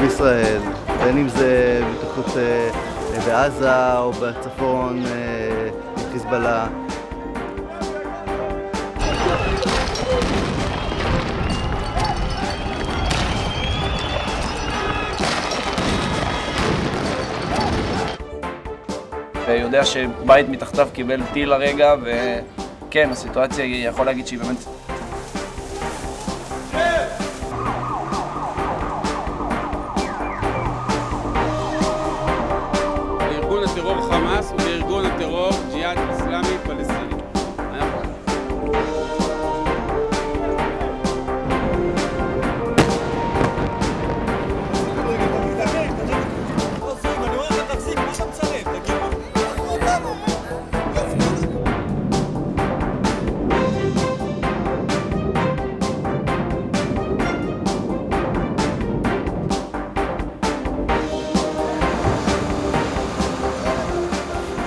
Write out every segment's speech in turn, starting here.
בישראל, בין אם זה מתיחות בעזה או בצפון, חיזבאללה. ויודע שבית מתחתיו קיבל טיל הרגע, וכן, הסיטואציה היא, יכול להגיד שהיא באמת... ארגון הטרור חמאס וארגון הטרור ג'יהאד אסלאמי פלסטיני.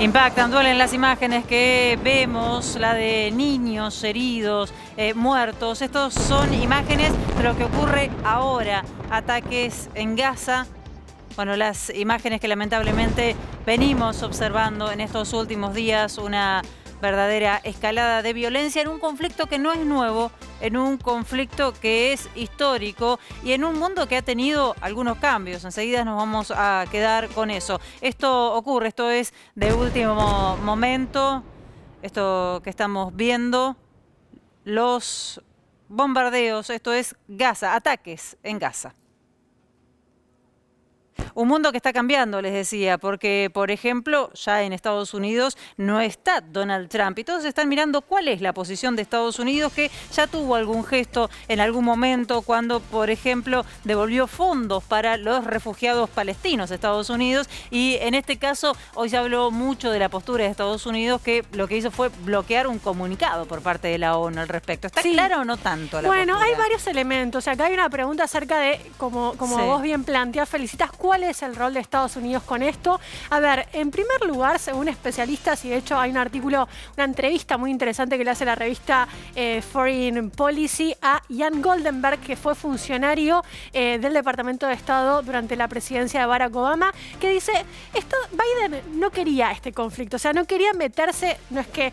Impactan, duelen las imágenes que vemos, la de niños heridos, muertos. Estos son imágenes de lo que ocurre ahora, ataques en Gaza. Bueno, las imágenes que lamentablemente venimos observando en estos últimos días, una verdadera escalada de violencia en un conflicto que no es nuevo, en un conflicto que es histórico y en un mundo que ha tenido algunos cambios. Enseguida nos vamos a quedar con eso. Esto ocurre, esto es de último momento, esto que estamos viendo, los bombardeos, esto es Gaza, ataques en Gaza. Un mundo que está cambiando, les decía, porque, por ejemplo, ya en Estados Unidos no está Donald Trump y todos están mirando cuál es la posición de Estados Unidos, que ya tuvo algún gesto en algún momento cuando, por ejemplo, devolvió fondos para los refugiados palestinos a Estados Unidos, y en este caso hoy se habló mucho de la postura de Estados Unidos, que lo que hizo fue bloquear un comunicado por parte de la ONU al respecto. ¿Está claro o no tanto la Bueno, postura? hay varios elementos. Acá hay una pregunta acerca de, como Sí. vos bien planteás, Felicitas, ¿cuál es el rol de Estados Unidos con esto? A ver, en primer lugar, según especialistas, y de hecho hay un artículo, una entrevista muy interesante que le hace la revista Foreign Policy a Ian Goldenberg, que fue funcionario del Departamento de Estado durante la presidencia de Barack Obama, que dice, Biden no quería este conflicto, o sea, no quería meterse, no es que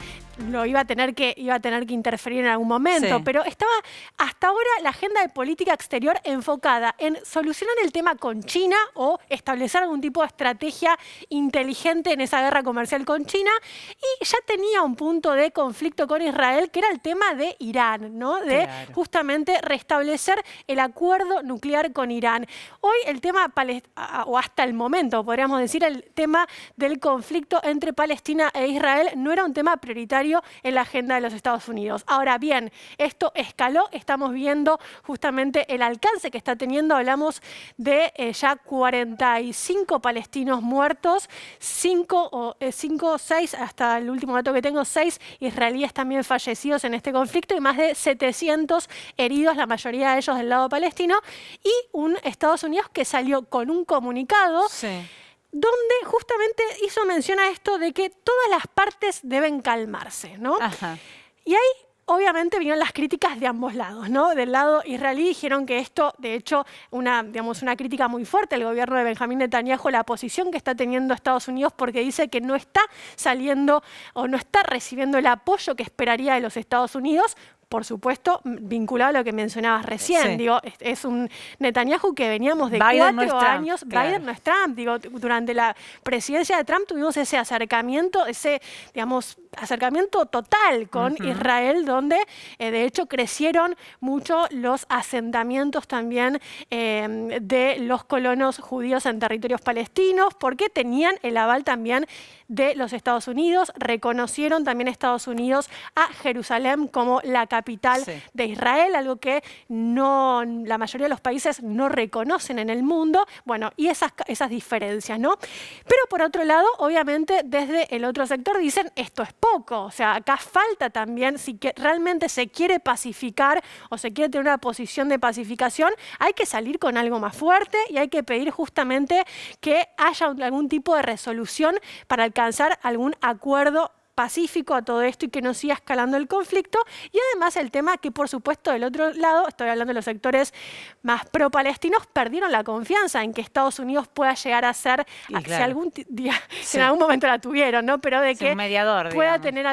lo iba a tener que interferir en algún momento, Sí. pero estaba hasta ahora la agenda de política exterior enfocada en solucionar el tema con China o establecer algún tipo de estrategia inteligente en esa guerra comercial con China, y ya tenía un punto de conflicto con Israel, que era el tema de Irán, ¿no? De justamente restablecer el acuerdo nuclear con Irán. Hoy el tema, o hasta el momento podríamos decir, el tema del conflicto entre Palestina e Israel no era un tema prioritario en la agenda de los Estados Unidos. Ahora bien, esto escaló, estamos viendo justamente el alcance que está teniendo. Hablamos de ya 45 palestinos muertos, 5 o 6, hasta el último dato que tengo, 6 israelíes también fallecidos en este conflicto y más de 700 heridos, la mayoría de ellos del lado palestino, y un Estados Unidos que salió con un comunicado donde justamente hizo mención a esto de que todas las partes deben calmarse, ¿no? Ajá. Y ahí obviamente vinieron las críticas de ambos lados, ¿no? Del lado israelí dijeron que esto, de hecho, una crítica muy fuerte al gobierno de Benjamín Netanyahu, la posición que está teniendo Estados Unidos, porque dice que no está saliendo o no está recibiendo el apoyo que esperaría de los Estados Unidos. Por supuesto, vinculado a lo que mencionabas recién. Sí. Digo, es un Netanyahu que veníamos de Biden no es 4 Trump, años. claro. Biden no es Trump. Digo, durante la presidencia de Trump tuvimos ese acercamiento, acercamiento total con Israel, donde de hecho crecieron mucho los asentamientos también de los colonos judíos en territorios palestinos, porque tenían el aval también de los Estados Unidos. Reconocieron también Estados Unidos a Jerusalén como la capital de Israel, algo que la mayoría de los países no reconocen en el mundo. Bueno, y esas diferencias, ¿no? Pero por otro lado, obviamente, desde el otro sector dicen, esto es poco. O sea, acá falta también, si realmente se quiere pacificar o se quiere tener una posición de pacificación, hay que salir con algo más fuerte y hay que pedir justamente que haya algún tipo de resolución para alcanzar algún acuerdo pacífico a todo esto y que no siga escalando el conflicto. Y además el tema que, por supuesto, del otro lado, estoy hablando de los sectores más pro-palestinos, perdieron la confianza en que Estados Unidos pueda llegar a ser, si claro. algún día, Sí. en algún momento la tuvieron, ¿no? Pero de Sí, que un mediador, pueda digamos. tener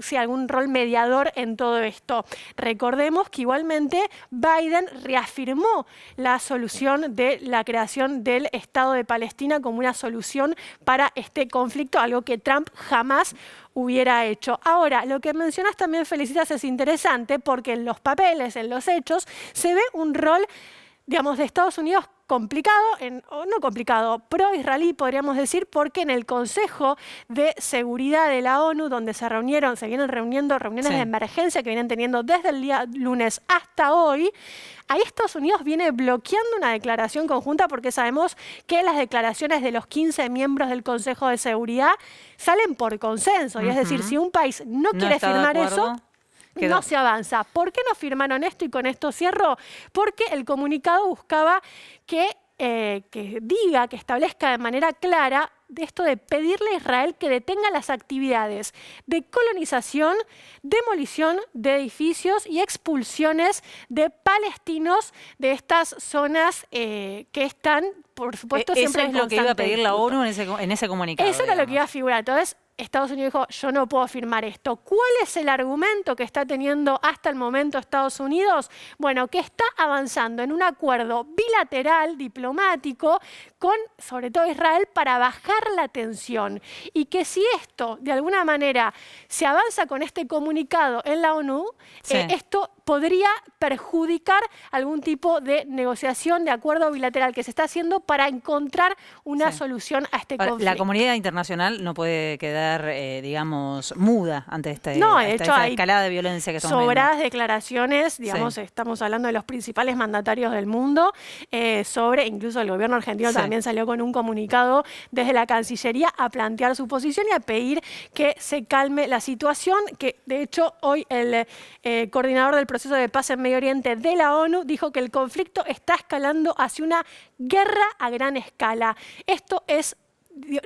Sí. algún rol mediador en todo esto. Recordemos que igualmente Biden reafirmó la solución de la creación del Estado de Palestina como una solución para este conflicto, algo que Trump jamás hubiera hecho. Ahora, lo que mencionas también, Felicitas, es interesante porque en los papeles, en los hechos, se ve un rol, digamos, de Estados Unidos complicado, o no complicado, pro-israelí podríamos decir, porque en el Consejo de Seguridad de la ONU, donde se vienen reuniendo reuniones Sí. de emergencia que vienen teniendo desde el día lunes hasta hoy, ahí Estados Unidos viene bloqueando una declaración conjunta porque sabemos que las declaraciones de los 15 miembros del Consejo de Seguridad salen por consenso. Y es decir, si un país no quiere está de firmar acuerdo, eso, quedó. no se avanza. ¿Por qué no firmaron esto? Y con esto cierro. Porque el comunicado buscaba que diga, que establezca de manera clara de esto de pedirle a Israel que detenga las actividades de colonización, demolición de edificios y expulsiones de palestinos de estas zonas que están, por supuesto, Eso siempre es en lo que iba a constante pedir la disputa. ONU en ese comunicado. Eso era lo que iba a digamos. figurar. Entonces, Estados Unidos dijo, yo no puedo firmar esto. ¿Cuál es el argumento que está teniendo hasta el momento Estados Unidos? Bueno, que está avanzando en un acuerdo bilateral, diplomático, con sobre todo Israel, para bajar la tensión. Y que si esto, de alguna manera, se avanza con este comunicado en la ONU, Sí. esto podría perjudicar algún tipo de negociación, de acuerdo bilateral que se está haciendo para encontrar una Sí. solución a este Ahora, conflicto. la comunidad internacional no puede quedar, digamos, muda ante No, de esta hecho, hay escalada de violencia que estamos sobradas declaraciones, digamos, Sí. estamos hablando de los principales mandatarios del mundo, sobre, incluso el gobierno argentino Sí. también salió con un comunicado desde la Cancillería a plantear su posición y a pedir que se calme la situación, que de hecho hoy el coordinador del proceso de paz en Medio Oriente de la ONU dijo que el conflicto está escalando hacia una guerra a gran escala. Esto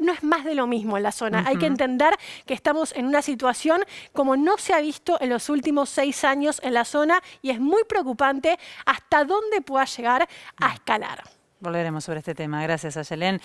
no es más de lo mismo en la zona. Hay que entender que estamos en una situación como no se ha visto en los últimos 6 años en la zona y es muy preocupante hasta dónde pueda llegar a escalar. Volveremos sobre este tema. Gracias, Ayelén.